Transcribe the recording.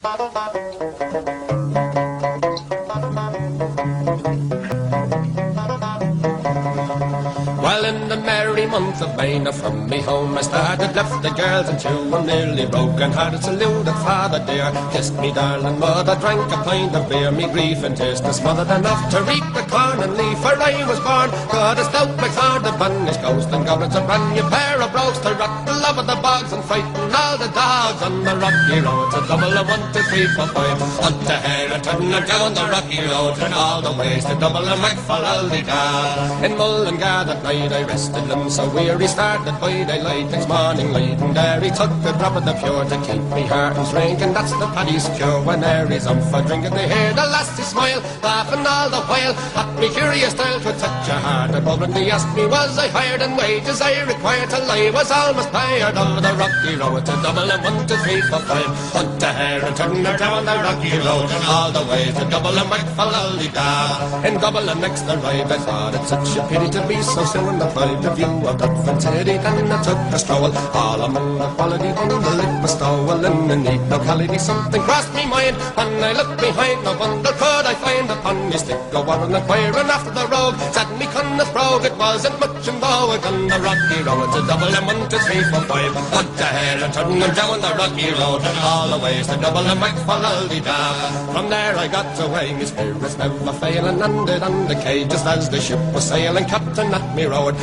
Well, in the merry month of May, now from me home I started, left the girls and two were nearly broken hearted, saluted father dear, kissed me darling mother, drank a pint of beer, me grief and tears to smothered enough to reap the corn and leaf, for I was born, God a stout McFord, the Bunnish ghost, and goblins a brand new pair of brogues to rock the love of the bogs and frighten all the dogs on the rocky road, to double a 1, 2, 3, 4, 5, hunt the hare and turn her down the rocky road, and all the ways to double a McFallaldy-da. In Mullingar that night I rested limbs so weary, started by daylight next morning light, and there he took a drop of the pure to keep me heart and drink, and that's the paddy's cure. When Aries up for drinking they hear the lassie smile, laughing all the while at me curious style to touch a heart above, and he asked me was I hired and wages I required till I was almost tired of the rocky road, to double a 1, 2, 3, 4, 5, hunt a hare and turn her down the rocky road, and all the way to double a McFallaldy-da. In Dublin next arrived I thought it such a pity to be so soon deprived of view of Dufferin City. Then I took a stroll all among the quality on the lip bestowal in a neat locality. Something crossed me mind when I looked behind. No wonder could I find upon me stick a warren inquiring after the rogue. Said me Conneth brogue it wasn't much in vogue on the rocky road, to double a 1, 2, 3, 4, 5, hunt a hare and turn them down the rocky road, and all the ways to double a McFallaldy-da. From there I got away, my spirits never failing, and it on the quay just as the ship was sailing, captain at me rowed.